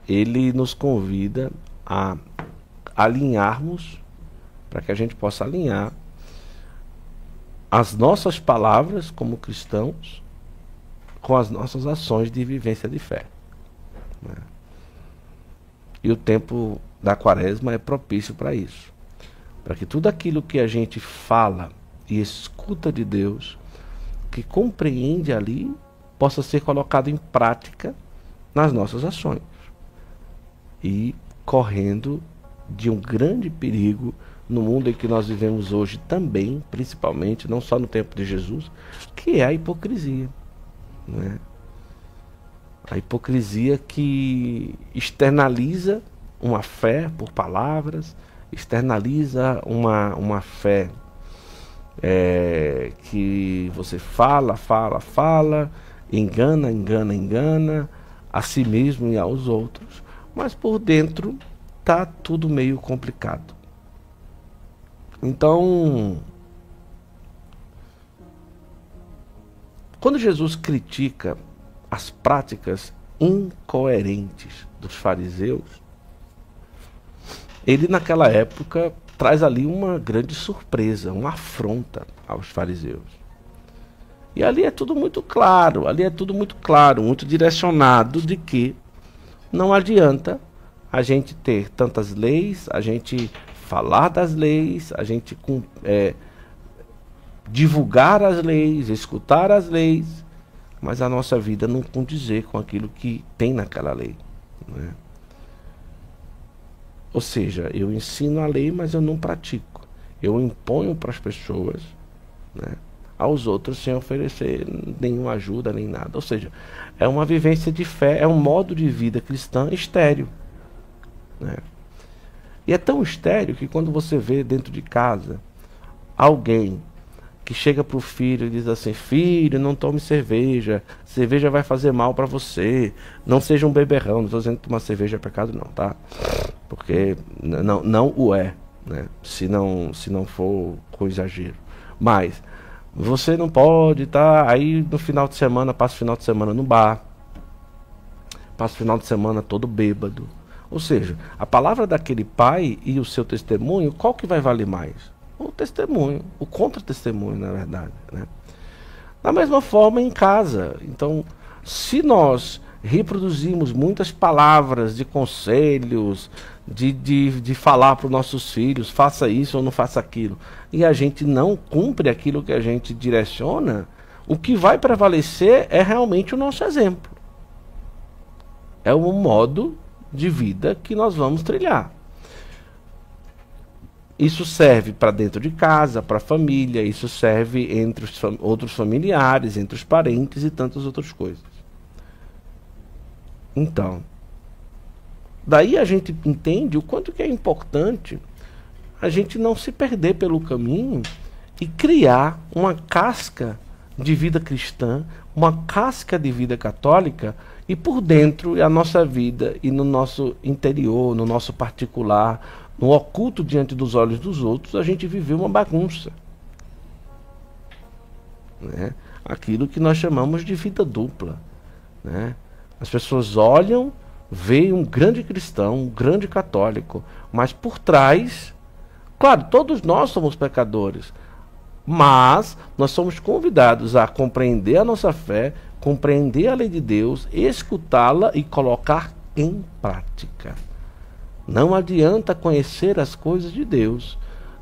ele nos convida a alinharmos, para que a gente possa alinhar as nossas palavras como cristãos com as nossas ações de vivência de fé, né? E o tempo da quaresma é propício para isso, para que tudo aquilo que a gente fala e escuta de Deus, que compreende ali, possa ser colocado em prática nas nossas ações, e correndo de um grande perigo no mundo em que nós vivemos hoje também, principalmente, não só no tempo de Jesus, que é a hipocrisia, né? A hipocrisia que externaliza uma fé por palavras, externaliza uma fé que você fala, engana a si mesmo e aos outros, mas por dentro tá tudo meio complicado. Então, quando Jesus critica as práticas incoerentes dos fariseus, ele naquela época traz ali uma grande surpresa, uma afronta aos fariseus. E ali é tudo muito claro, muito direcionado de que não adianta a gente ter tantas leis, a gente falar das leis, a gente divulgar as leis, escutar as leis, mas a nossa vida não condizer com aquilo que tem naquela lei, né? Ou seja, eu ensino a lei, mas eu não pratico. Eu imponho para as pessoas, né, aos outros, sem oferecer nenhuma ajuda, nem nada. Ou seja, é uma vivência de fé, é um modo de vida cristã estéril, né? E é tão estéril que quando você vê dentro de casa alguém que chega para o filho e diz assim: filho, não tome cerveja, cerveja vai fazer mal para você, não seja um beberrão. Não estou dizendo que tomar cerveja é pecado não, tá? Porque não o é, né? Se não for com exagero. Mas você não pode estar aí no final de semana, passa o final de semana no bar, passa o final de semana todo bêbado. Ou seja, a palavra daquele pai e o seu testemunho, qual que vai valer mais? O testemunho, o contra-testemunho, na verdade, né? Da mesma forma em casa. Então, se nós reproduzimos muitas palavras de conselhos, de falar para os nossos filhos, faça isso ou não faça aquilo, e a gente não cumpre aquilo que a gente direciona, o que vai prevalecer é realmente o nosso exemplo. É o modo de vida que nós vamos trilhar. Isso serve para dentro de casa, para a família, isso serve entre os outros familiares, entre os parentes e tantas outras coisas. Então, daí a gente entende o quanto que é importante a gente não se perder pelo caminho e criar uma casca de vida cristã, uma casca de vida católica, e por dentro a nossa vida e no nosso interior, no nosso particular, no oculto diante dos olhos dos outros, a gente viveu uma bagunça, né? Aquilo que nós chamamos de vida dupla, né? As pessoas olham, veem um grande cristão, um grande católico, mas por trás, claro, todos nós somos pecadores, mas nós somos convidados a compreender a nossa fé, compreender a lei de Deus, escutá-la e colocar em prática. Não adianta conhecer as coisas de Deus,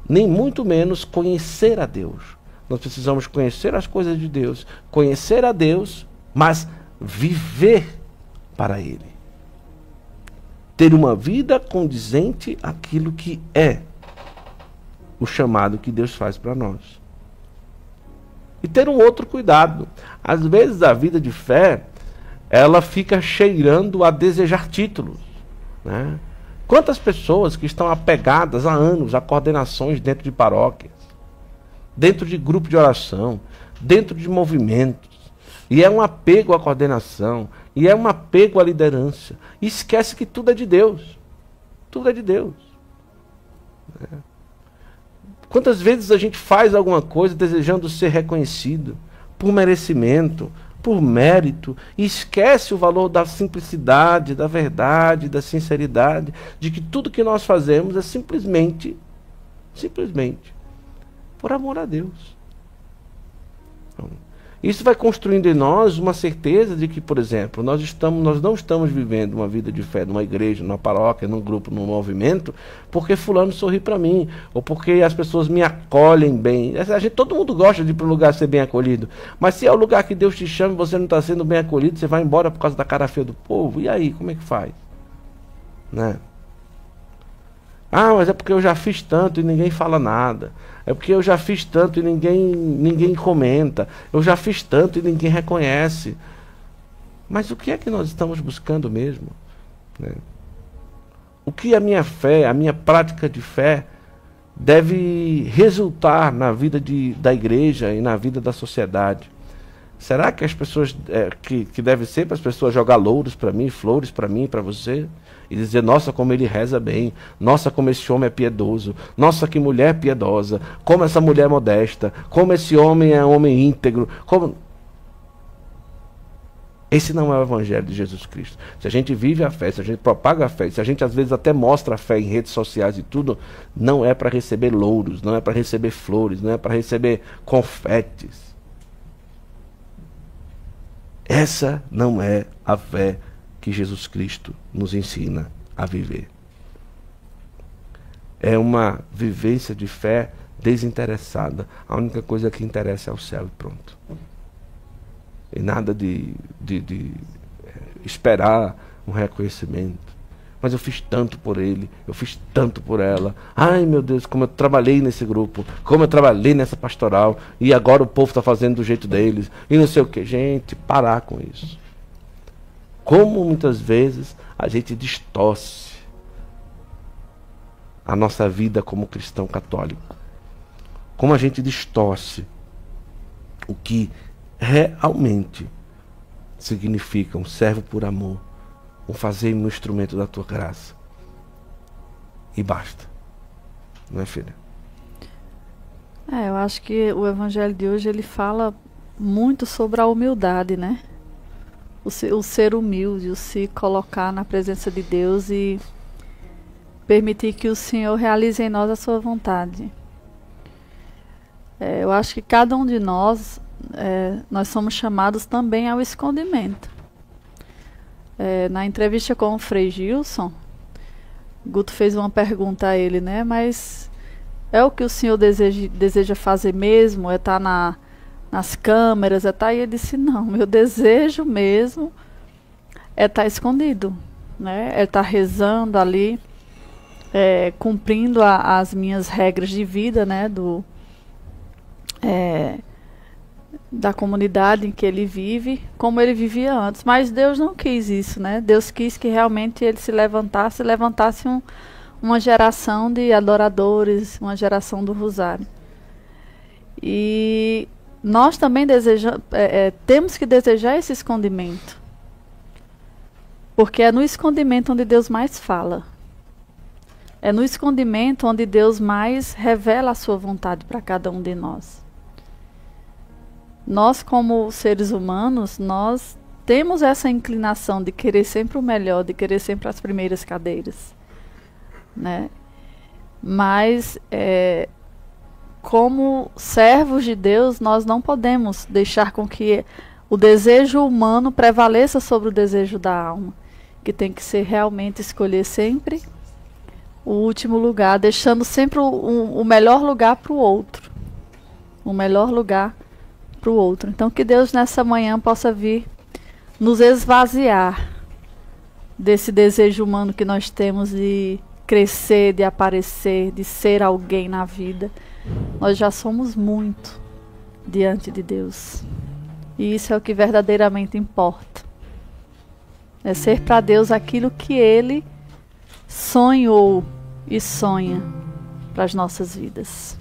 nem muito menos conhecer a Deus. Nós precisamos conhecer as coisas de Deus, conhecer a Deus, mas viver para Ele. Ter uma vida condizente àquilo que é o chamado que Deus faz para nós. E ter um outro cuidado. Às vezes a vida de fé, ela fica cheirando a desejar títulos, né? Quantas pessoas que estão apegadas há anos a coordenações dentro de paróquias, dentro de grupo de oração, dentro de movimentos, e é um apego à coordenação, e é um apego à liderança, e esquece que tudo é de Deus. Tudo é de Deus. Quantas vezes a gente faz alguma coisa desejando ser reconhecido, por merecimento, por mérito e esquece o valor da simplicidade, da verdade, da sinceridade, de que tudo que nós fazemos é simplesmente por amor a Deus. Então, isso vai construindo em nós uma certeza de que, por exemplo, nós não estamos vivendo uma vida de fé numa igreja, numa paróquia, num grupo, num movimento, porque fulano sorri para mim, ou porque as pessoas me acolhem bem. Todo mundo gosta de ir para um lugar ser bem acolhido, mas se é o lugar que Deus te chama e você não está sendo bem acolhido, você vai embora por causa da cara feia do povo, e aí, como é que faz? Né? Ah, mas é porque eu já fiz tanto e ninguém fala nada. É porque eu já fiz tanto e ninguém comenta. Eu já fiz tanto e ninguém reconhece. Mas o que é que nós estamos buscando mesmo? Né? O que a minha fé, a minha prática de fé deve resultar na vida da igreja e na vida da sociedade? Será que as pessoas, que deve ser para as pessoas jogar louros para mim, flores para mim, para você? E dizer, nossa, como ele reza bem, nossa, como esse homem é piedoso, nossa, que mulher piedosa, como essa mulher é modesta, como esse homem é um homem íntegro, como... Esse não é o evangelho de Jesus Cristo. Se a gente vive a fé, se a gente propaga a fé, se a gente às vezes até mostra a fé em redes sociais e tudo, não é para receber louros, não é para receber flores, não é para receber confetes. Essa não é a fé que Jesus Cristo nos ensina a viver. É uma vivência de fé desinteressada. A única coisa que interessa é o céu e pronto. E nada de esperar um reconhecimento. Mas eu fiz tanto por ele, eu fiz tanto por ela. Ai, meu Deus, como eu trabalhei nesse grupo, como eu trabalhei nessa pastoral, e agora o povo está fazendo do jeito deles, e não sei o que. Gente, parar com isso. Como muitas vezes a gente distorce a nossa vida como cristão católico. Como a gente distorce o que realmente significa um servo por amor, um fazer-me um instrumento da tua graça. E basta. Não é, filha? Eu acho que o evangelho de hoje ele fala muito sobre a humildade, né? O ser humilde, o se colocar na presença de Deus e permitir que o Senhor realize em nós a sua vontade. Eu acho que cada um de nós, nós somos chamados também ao escondimento. Na entrevista com o Frei Gilson, Guto fez uma pergunta a ele, né? Mas é o que o Senhor deseja fazer mesmo? É estar nas câmeras, e ele disse, não, meu desejo mesmo é estar escondido, né? É estar rezando ali, cumprindo as minhas regras de vida, né? Da comunidade em que ele vive, como ele vivia antes. Mas Deus não quis isso, né? Deus quis que realmente ele se levantasse uma geração de adoradores, uma geração do rosário. E nós também temos que desejar esse escondimento. Porque é no escondimento onde Deus mais fala. É no escondimento onde Deus mais revela a sua vontade para cada um de nós. Nós, como seres humanos, nós temos essa inclinação de querer sempre o melhor, de querer sempre as primeiras cadeiras, né? Mas, como servos de Deus, nós não podemos deixar com que o desejo humano prevaleça sobre o desejo da alma, que tem que ser realmente escolher sempre o último lugar, deixando sempre o melhor lugar para o outro. O melhor lugar para o outro. Então que Deus nessa manhã possa vir nos esvaziar desse desejo humano que nós temos de crescer, de aparecer, de ser alguém na vida. Nós já somos muito diante de Deus. E isso é o que verdadeiramente importa. É ser para Deus aquilo que Ele sonhou e sonha para as nossas vidas.